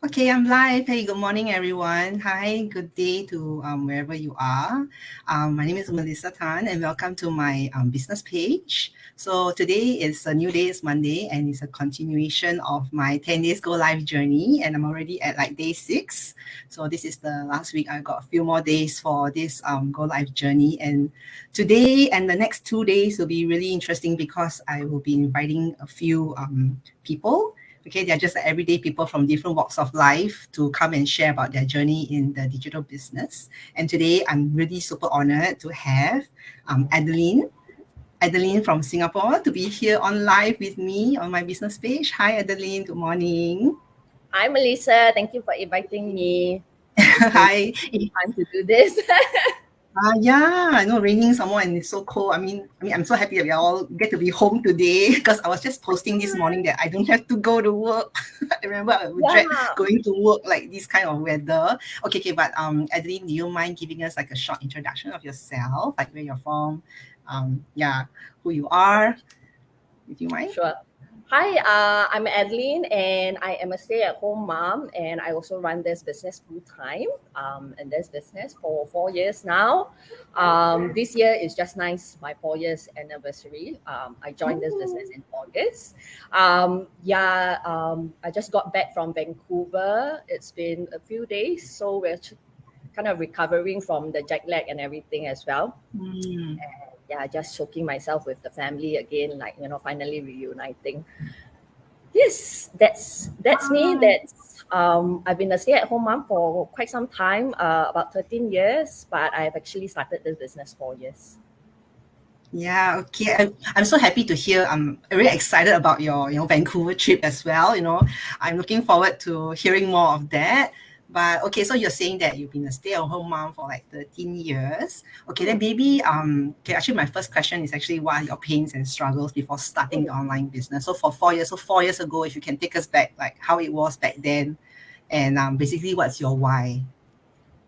Okay, I'm live. Hey, good morning, everyone. Hi, good day to wherever you are. My name is Melissa Tan, and welcome to my business page. So today is a new day, it's Monday, and it's a continuation of my 10 days go live journey, and I'm already at like day 6. So this is the last week. I got a few more days for this go live journey, and today and the next 2 days will be really interesting because I will be inviting a few people. Okay, they're just like everyday people from different walks of life to come and share about their journey in the digital business. And today I'm really super honored to have Adeleen from Singapore to be here on live with me on my business page. Hi, Adeleen. Good morning. Hi, Melissa. Thank you for inviting me. It's been Hi. fun to do this. Yeah, I know raining somewhere and it's so cold. I'm so happy that we all get to be home today because I was just posting this morning that I don't have to go to work. I remember I would dread Yeah, going to work like this kind of weather. Okay, but Adeline, do you mind giving us like a short introduction of yourself, like where you're from, yeah, who you are? Do you mind? sure. Hi, I'm Adeleen, and I am a stay-at-home mom, and I also run this business full time. In this business for 4 years now. This year is just nice my 4 years anniversary. I joined this business in August. I just got back from Vancouver. It's been a few days, so we're kind of recovering from the jet lag and everything as well. Mm. Yeah, just soaking myself with the family again, like finally reuniting. Yes, that's me. Ah, I've been a stay-at-home mom for quite some time, about 13 years, but I've actually started this business 4 years. yeah, okay. I'm so happy to hear. I'm really excited about your, Vancouver trip as well. I'm looking forward to hearing more of that. But okay, so you're saying that you've been a stay-at-home mom for like 13 years. Okay, then Mm, maybe okay, actually my first question is actually what are your pains and struggles before starting the mm. online business? So for 4 years, so 4 years ago, if you can take us back, like how it was back then, and basically what's your why?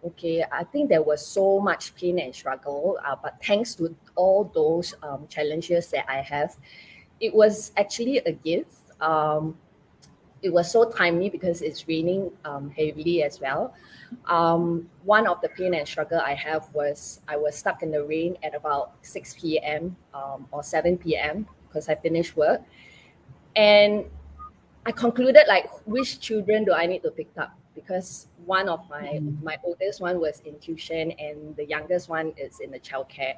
Okay, I think there was so much pain and struggle, but thanks to all those challenges that I have, it was actually a gift. It was so timely because it's raining heavily as well. One of the pain and struggle I have was I was stuck in the rain at about 6 p.m. Or 7 p.m. because I finished work. And I concluded like which children do I need to pick up because one of my oldest one was in tuition and the youngest one is in the childcare.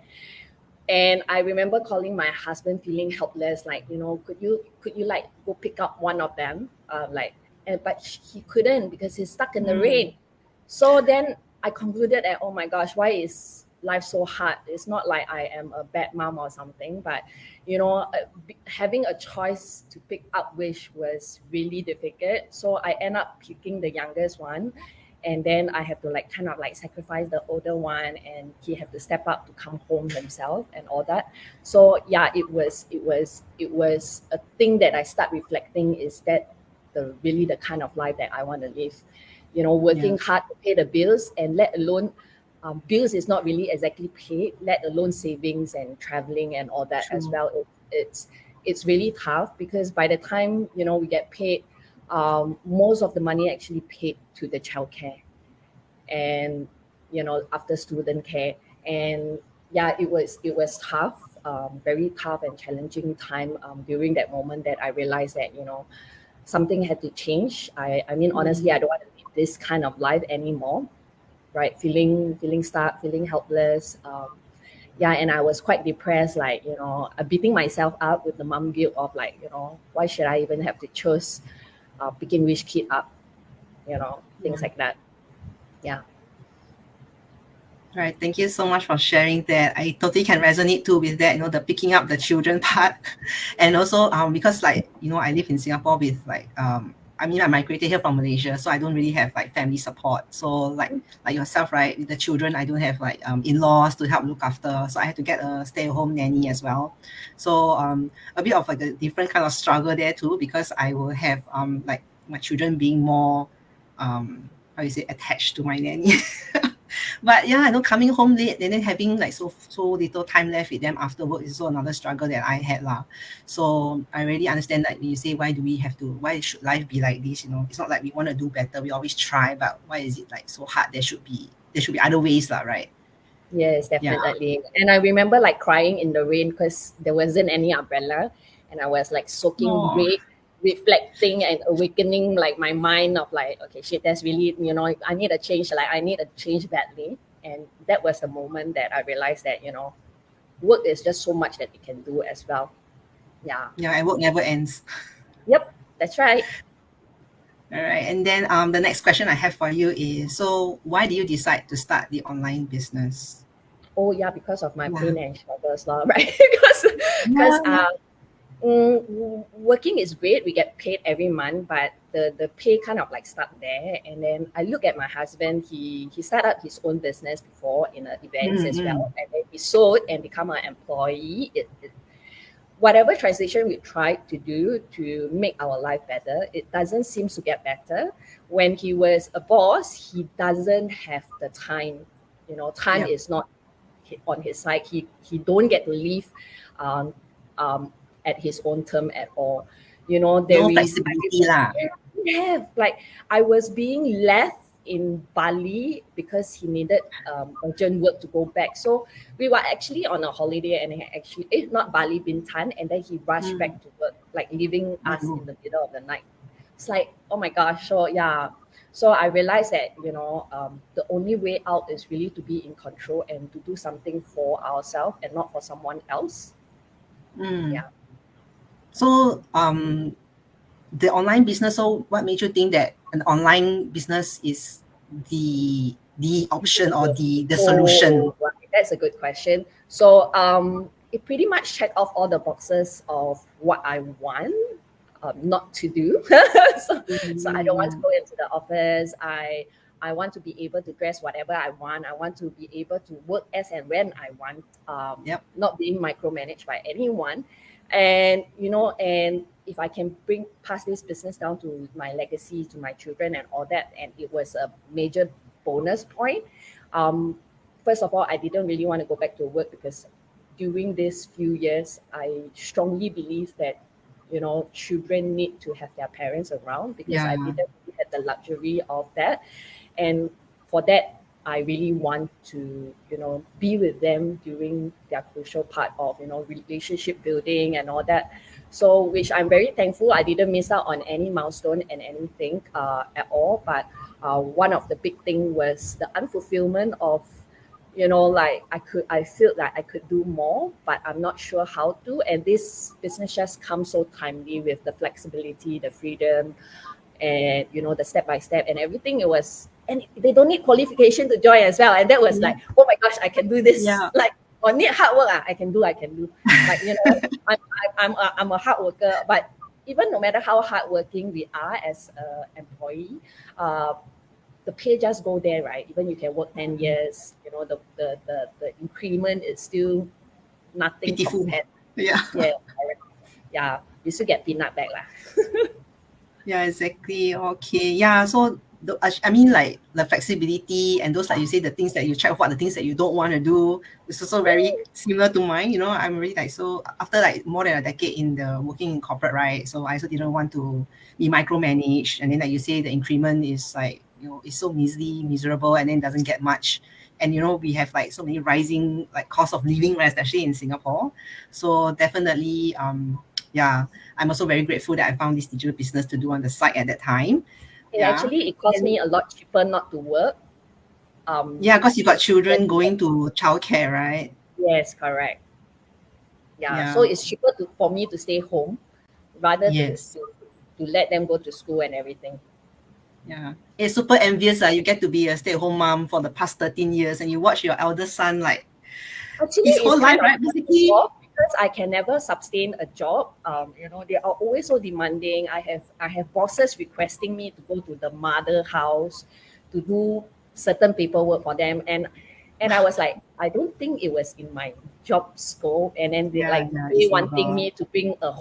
And I remember calling my husband feeling helpless, like, could you like go pick up one of them? But he couldn't because he's stuck in the Mm, rain. So then I concluded that, oh my gosh, why is life so hard? It's not like I am a bad mom or something, but having a choice to pick up which was really difficult. So I end up picking the youngest one, and then I have to like kind of like sacrifice the older one, and he have to step up to come home himself and all that. So yeah, it was a thing that I start reflecting, is that the kind of life that I want to live, yeah, working hard to pay the bills, and let alone bills is not really exactly paid, let alone savings and traveling and all that as true. well. It's really tough because by the time we get paid, most of the money actually paid to the childcare and after student care. And yeah, it was tough, very tough and challenging time during that moment that I realized that something had to change. I mean, honestly, Mm. I don't want to live this kind of life anymore, right? Feeling stuck, feeling helpless. Yeah, and I was quite depressed, like beating myself up with the mom guilt of like, why should I even have to choose picking which kid up, things Yeah. like that. Yeah. Right. Thank you so much for sharing that. I totally can resonate too with that, the picking up the children part. And also because like, I live in Singapore with like I migrated here from Malaysia, so I don't really have like family support. So like yourself, right? With the children, I don't have like in-laws to help look after. So I had to get a stay-at-home nanny as well. So a bit of like a different kind of struggle there too, because I will have like my children being more how you say attached to my nanny. But yeah, I know coming home late and then having like so little time left with them after work is also another struggle that I had lah. So I really understand that when you say why should life be like this? It's not like we want to do better. We always try, but why is it like so hard? There should be other ways lah, right? Yes, Yeah. definitely. And I remember like crying in the rain because there wasn't any umbrella, and I was like soaking Oh, wet, reflecting and awakening like my mind of like, okay, shit, that's really, I need a change. Like I need a change badly. And that was the moment that I realized that, work is just so much that you can do as well. Yeah. yeah, and work never ends. Yep, that's right. All right. And then the next question I have for you is, so why do you decide to start the online business? Oh yeah, because of my Yeah. pain and struggles, lah, right? Because Yeah. working is great. We get paid every month, but the pay kind of like stuck there. And then I look at my husband. He started his own business before in events as Mm-mm. well, and then he sold and become an employee. Whatever transition we tried to do to make our life better, it doesn't seem to get better. When he was a boss, he doesn't have the time. Time Yep. is not on his side. He don't get to leave um, um, at his own term at all. No There is flexibility lah. have like I was being left in Bali because he needed urgent work to go back. So we were actually on a holiday, and he actually, not Bali, Bintan, and then he rushed Mm. back to work, like leaving us Mm. in the middle of the night. It's like, oh my gosh. So yeah, so I realized that the only way out is really to be in control and to do something for ourselves and not for someone else. Mm. Yeah. So the online business, so what made you think that an online business is the option or the solution? Oh, right. That's a good question. So it pretty much checked off all the boxes of what I want not to do. So I don't want to Mm. go into the office. I want to be able to dress whatever I want. I want to be able to work as and when I want, Yep. not being micromanaged by anyone. And if I can bring pass this business down to my legacy, to my children and all that, and it was a major bonus point. um, First of all, I didn't really want to go back to work because during these few years, I strongly believe that children need to have their parents around because I Yeah. didn't really have the luxury of that. And for that, I really want to be with them during their crucial part of relationship building and all that. So which I'm very thankful. I didn't miss out on any milestone and anything at all. But one of the big thing was the unfulfillment of like I feel like I could do more, but I'm not sure how to. And this business just comes so timely with the flexibility, the freedom, and the step by step and everything. It was, and they don't need qualification to join as well. And that was Yeah. like, oh my gosh, I can do this. Yeah. Like, or need hard work, I can do. Like, I'm a hard worker, but even no matter how hardworking we are as an employee, uh, the pay just go there, right? Even you can work 10 years, the increment is still nothing Pitiful. compared. Yeah. Yeah, yeah, you still get peanut back lah. Yeah, exactly. Okay. Yeah. So I mean, like the flexibility and those, like you say, the things that you check, what the things that you don't want to do, is also very similar to mine. I'm really like, so after like more than a decade in the working in corporate, right? So I also didn't want to be micromanaged. And then like you say, the increment is like, it's so miserable, and then doesn't get much. And we have like so many rising like cost of living, right, especially in Singapore. So definitely, yeah, I'm also very grateful that I found this digital business to do on the side at that time. Yeah. It cost And me a lot cheaper not to work. yeah, because you got Than children to work. going to childcare, right? Yes, correct. Yeah, so Yeah. it's cheaper for me to stay home rather Yes. to let them go to school and everything. Yeah. It's super envious. You get to be a stay-at-home mom for the past 13 years, and you watch your eldest son like Actually, his it's whole kind life, of right? hard Basically. because I can never sustain a job. They are always so demanding. I have bosses requesting me to go to the mother house to do certain paperwork for them, and I was like, I don't think it was in my job scope. And then Yeah, yeah, they it's wanting never. me to bring a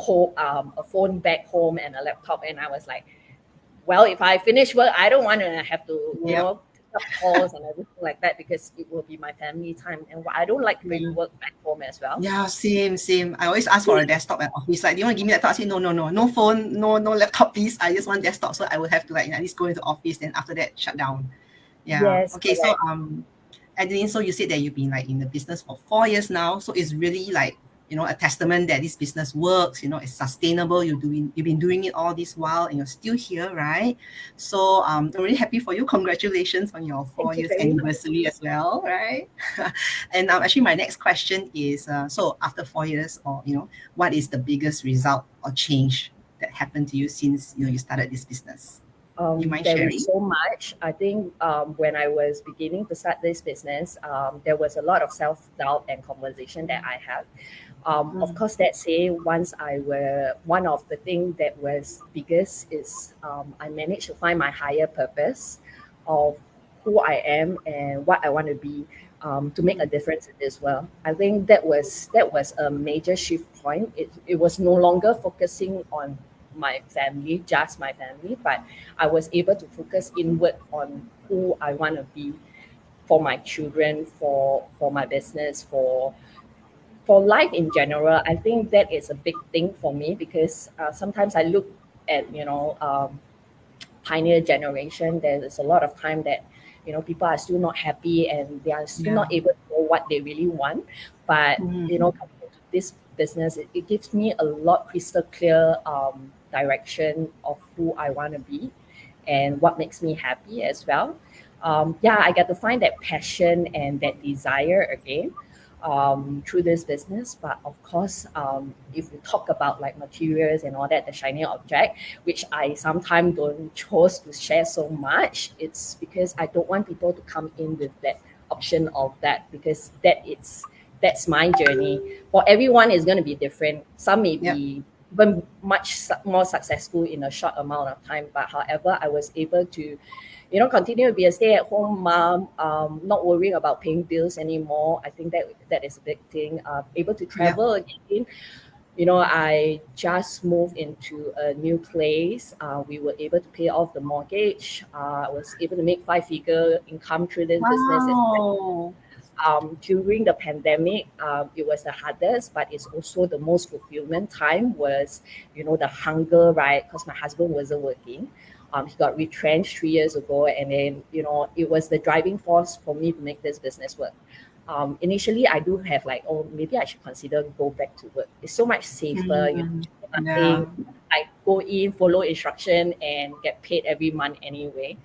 phone back home and a laptop, and I was like, well, if I finish work, I don't want to have to Yep. up calls and everything like that because it will be my family time. And I don't like bringing work back home as well. Yeah, same. I always ask for a desktop at office. Like, do you want to give me a laptop? I say, no phone, no laptop, please. I just want desktop. So I will have to like at least go into office, then after that shut down. Yeah. Yes, Okay. So correct. Adeline, so you said that you've been like in the business for 4 years now. So it's really like, a testament that this business works, it's sustainable. You've been doing it all this while and you're still here, right? So I'm really happy for you. Congratulations on your four Thank you years very much. anniversary as well, right? And actually my next question is, so after 4 years, or, what is the biggest result or change that happened to you since, you started this business? You mind There is sharing? so much. I think when I was beginning to start this business, there was a lot of self-doubt and conversation that I have. Of course, that say once one of the things that was biggest is I managed to find my higher purpose of who I am and what I want to be to make a difference in this world. I think that was a major shift point. It was no longer focusing on my family, just my family, but I was able to focus inward on who I want to be for my children, for my business, for life in general. I think that is a big thing for me because sometimes I look at pioneer generation. There is a lot of time that people are still not happy and they are still Yeah. not able to know what they really want. But Mm. coming to this business, it gives me a lot crystal clear direction of who I want to be and what makes me happy as well. Yeah, I get to find that passion and that desire again through this business. But of course, if we talk about like materials and all that, the shiny object, which I sometimes don't chose to share so much, it's because I don't want people to come in with that option of that because that's my journey. For everyone, is going to be different. Some may Yep. be even more successful in a short amount of time. But however, I was able to continue to be a stay-at-home mom, not worrying about paying bills anymore. I think that is a big thing. Able to Yep. travel again. I just moved into a new place. We were able to pay off the mortgage. I was able to make five-figure income through this business. Wow. During the pandemic, it was the hardest, but it's also the most fulfillment time was, the hunger, right? Because my husband wasn't working. He got retrenched 3 years ago, and then, it was the driving force for me to make this business work. Initially, I do have like, oh, maybe I should consider go back to work. It's so much safer, Mm. do Yeah. nothing, like go in, follow instruction, and get paid every month anyway.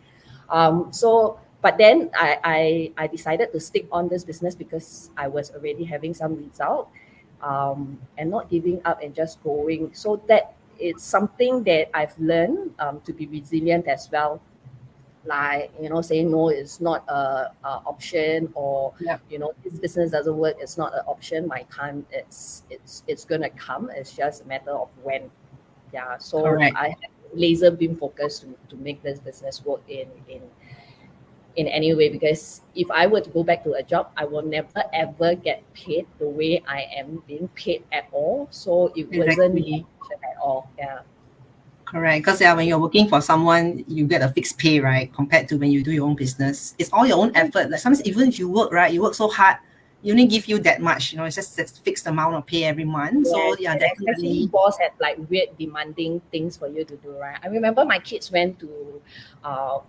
But then I decided to stick on this business because I was already having some result and not giving up and just going. So that it's something that I've learned to be resilient as well. Like, saying no is not a option, or, Yep. this business doesn't work, it's not an option. My time, it's gonna come. It's just a matter of when. Yeah. So Correct. I have laser beam focus to make this business work in any way, because if I were to go back to a job, I will never ever get paid the way I am being paid at all. So it wasn't an Exactly. option at all. Yeah. Correct. Because when you're working for someone, you get a fixed pay, right? Compared to when you do your own business, it's all your own effort. Like sometimes even if you work, right, you work so hard, you only give you that much. It's just a fixed amount of pay every month. So Yes, yeah, and especially definitely. boss have like weird demanding things for you to do, right? I remember my kids went to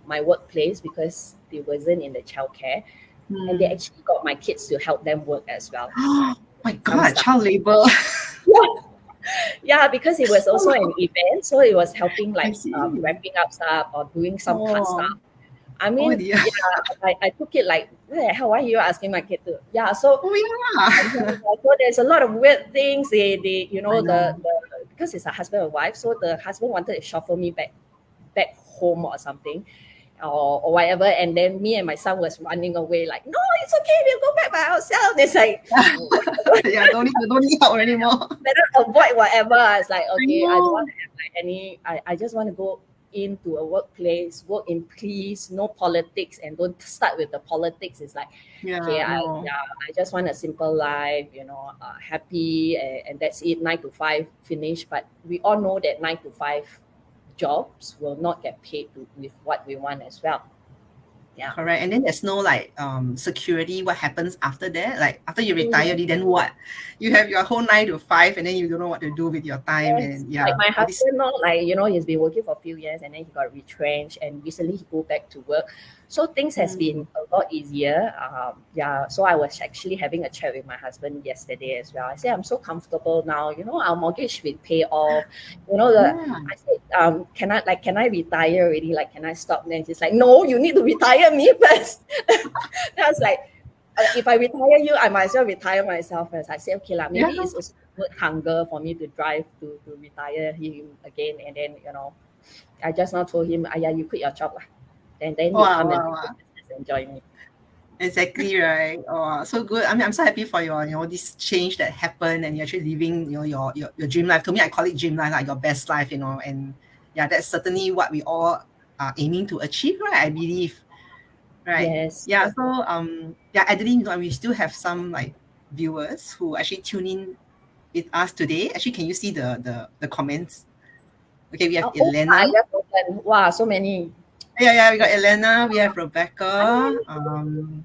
my workplace because they wasn't in the childcare, and they Hmm. actually got my kids to help them work as well. Oh my Some God, stuff. child labor. Yeah, because it was also an event, so it was helping I like see. wrapping up stuff or doing some card Oh, stuff. I oh mean, dear. yeah, I took it like, what the hell, why are you asking my kid to? Yeah, so Oh yeah. so there's a lot of weird things. They I know. the because it's a husband and wife, so the husband wanted to shuffle me back home or something, or whatever. And then me and my son was running away, like, no, it's okay, we'll go back by ourselves. It's like, Yeah, don't need help anymore. better avoid whatever. It's like, I okay, I don't want know. to have like any. I just want to go into a workplace, work in peace, no politics, and don't start with the politics. It's like, okay, Yeah, no. I just want a simple life, happy, and that's it. 9 to 5, finish. But we all know that 9 to 5 jobs will not get paid with what we want as well. Yeah. Correct. And then there's no like security. What happens after that? Like after you retire, Mhm. then what? You have your whole 9 to 5, and then you don't know what to do with your time. Yes, And like yeah, my all this. husband, not like he's been working for a few years and then he got retrenched, and recently he go back to work, so things has been Mm. a lot easier. Yeah, so I was actually having a chat with my husband yesterday as well. I said I'm so comfortable now. Our mortgage will pay off. Yeah. I said, can I retire already? Like, can I stop? Then he's like, no, you need to retire me first. That's like, if I retire you, I might as well retire myself first. I said, okay, lah, Yeah. maybe it's also good hunger for me to drive to retire him again. And then, I just now told him, yeah, you quit your job, lah. And then you Wow, come and wow, do the wow. business and join me. Exactly right. Oh, so good. I mean, I'm so happy for your, this change that happened, and you're actually living, your dream life. To me, I call it dream life, like your best life, and yeah, that's certainly what we all are aiming to achieve, right? I believe, right? Yes. Yeah. So, yeah, Adeline, we still have some like viewers who actually tune in with us today. Actually, can you see the comments? Okay, we have Oh, Elena. I just opened. Wow, so many. Yeah, we got Yes. Elena, we have Rebecca. Hi.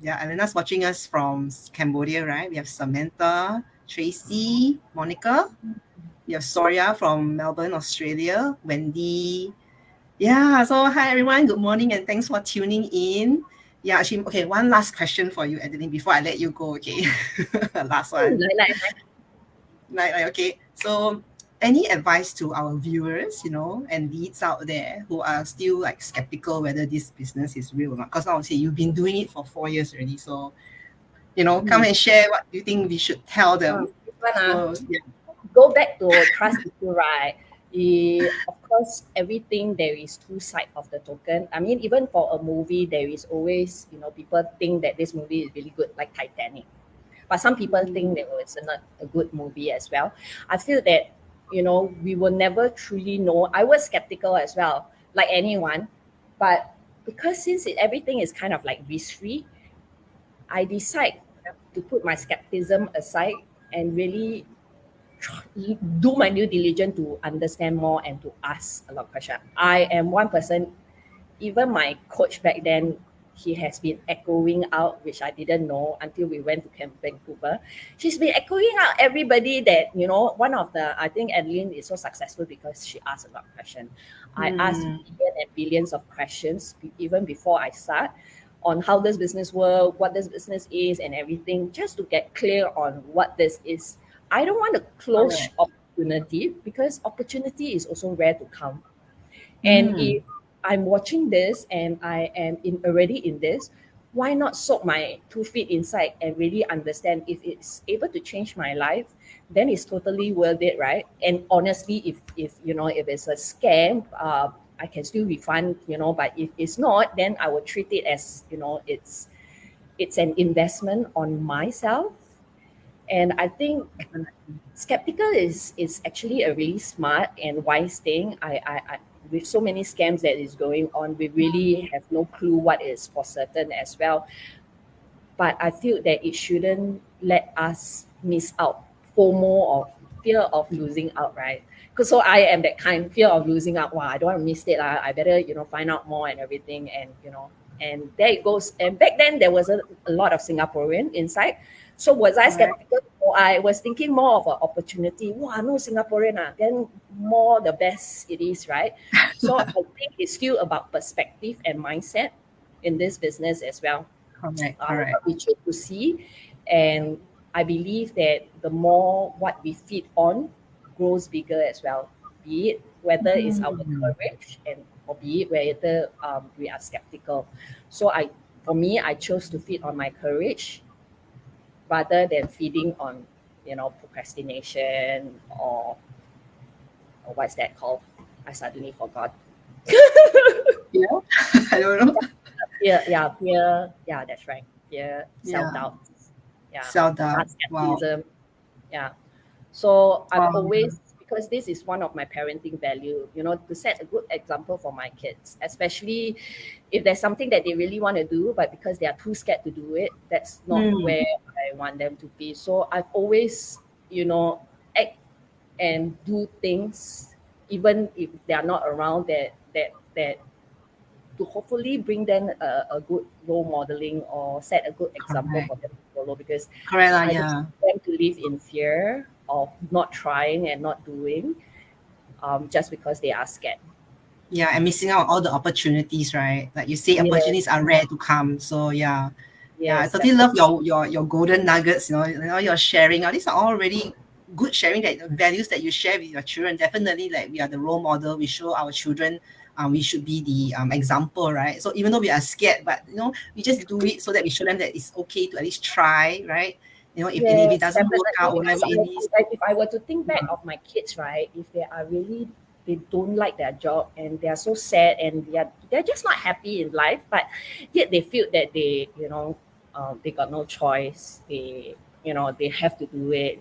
Yeah, Elena's watching us from Cambodia, right? We have Samantha, Tracy, Monica. We have Soria from Melbourne, Australia. Wendy. Yeah, so hi everyone, good morning, and thanks for tuning in. Yeah, actually, okay, one last question for you, Adeline, before I let you go, okay? Last one. Like, Okay, so any advice to our viewers, and leads out there who are still like skeptical whether this business is real or not? Because obviously you've been doing it for 4 years already, so come and share what you think we should tell them. this one, So yeah. go back to trust issue, right? Of course, everything there is two sides of the token. I mean, even for a movie, there is always, people think that this movie is really good, like Titanic. But some people think that it's not a good movie as well. I feel that, we will never truly know. I was skeptical as well, like anyone. But because since everything is kind of like risk-free, I decide to put my skepticism aside and really do my due diligence to understand more and to ask a lot of questions. I am one person, even my coach back then, he has been echoing out, which I didn't know until we went to Camp Vancouver. She's been echoing out everybody that, one of the, I think Adeleen is so successful because she asked a lot of questions. I asked Mm, billions and billions of questions even before I start on how this business work, what this business is and everything, just to get clear on what this is. I don't want to close correct. opportunity because opportunity is also rare to come. And Mm, if I'm watching this and I am already in this, why not soak my 2 feet inside and really understand if it's able to change my life, then it's totally worth it, right? And honestly, if it's a scam, I can still refund, but if it's not, then I will treat it as, it's an investment on myself. And I think definitely. skeptical is actually a really smart and wise thing. I with so many scams that is going on, we really have no clue what is for certain as well. But I feel that it shouldn't let us miss out. FOMO, of fear of losing out, right? Because so I am that kind, fear of losing out. Wow, I don't want to miss it. I better, find out more and everything. And there it goes. And back then there was a lot of Singaporean inside. So was I Correct. skeptical? Or I was thinking more of an opportunity. Wow, no Singaporean, then more the best it is, right? So I think it's still about perspective and mindset in this business as well. Correct. What we choose to see. And I believe that the more what we feed on grows bigger as well, be it whether it's our Mm, courage and or be it whether we are skeptical. So for me, I chose to feed on my courage rather than feeding on, procrastination or what's that called? I suddenly forgot. yeah, I don't know. Fear. Yeah, that's right. Fear, self Yeah, doubt. Yeah, self-doubt. Wow. skepticism. Yeah. So I've Wow. always, because this is one of my parenting value, to set a good example for my kids, especially if there's something that they really want to do, but because they are too scared to do it, that's not Mm, where I want them to be. So I've always, act and do things, even if they are not around that to hopefully bring them a good role modeling or set a good example Correct. for them to follow, because Correct lah, I don't yeah. want them to live in fear of not trying and not doing, just because they are scared. Yeah, and missing out on all the opportunities, right? Like you say, Yes, opportunities are rare to come. So yeah. Yeah, I yes, totally love definitely. your golden nuggets, your sharing. These are all really good sharing, that values that you share with your children. Definitely, like, we are the role model. We show our children, we should be the example, right? So even though we are scared, but we just do it so that we show them that it's okay to at least try, right? If it Yes, doesn't work out, definitely. whatever Because it is. if I were to think back of my kids, right, if they are really, they don't like their job and they are so sad and they're just not happy in life, but yet they feel that they got no choice. They have to do it.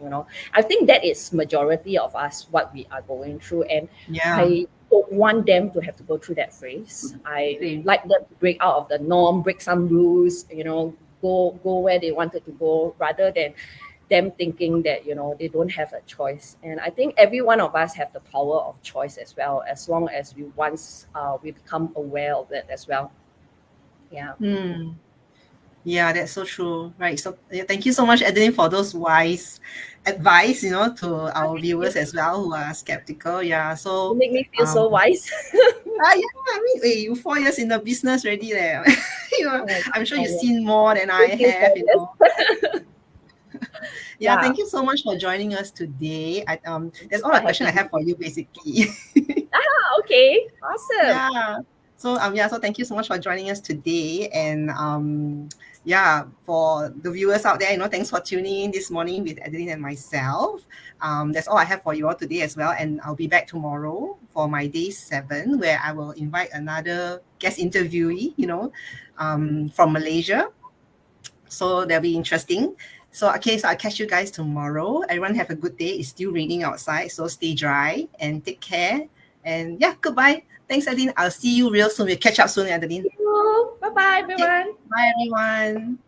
I think that is majority of us what we are going through, and Yeah, I don't want them to have to go through that phase. I same. like them to break out of the norm, break some rules, go where they wanted to go, rather than them thinking that they don't have a choice. And I think every one of us have the power of choice as well, as long as we become aware of it as well. Yeah. Hmm. Yeah, that's so true. Right. So yeah, thank you so much, Adeline, for those wise advice, to our Thank you. viewers as well who are skeptical. Yeah. You So make me feel um so wise. yeah, I mean, hey, you 4 years in the business already there. Oh, I'm sure oh, you've yeah. seen more than I Thank you for have. this. Yeah, Yeah. thank you so much for joining us today. Thank That's you all for the question I having have me. for you basically. Okay. Awesome. Yeah. So thank you so much for joining us today. And yeah, for the viewers out there, thanks for tuning in this morning with Adeline and myself. That's all I have for you all today as well. And I'll be back tomorrow for my day 7, where I will invite another guest interviewee, from Malaysia. So that'll be interesting. So okay, so I'll catch you guys tomorrow. Everyone have a good day. It's still raining outside, so stay dry and take care. And yeah, goodbye. Thanks, Adeline. I'll see you real soon. We'll catch up soon, Adeline. Thank you. Bye bye, Okay, everyone. bye everyone.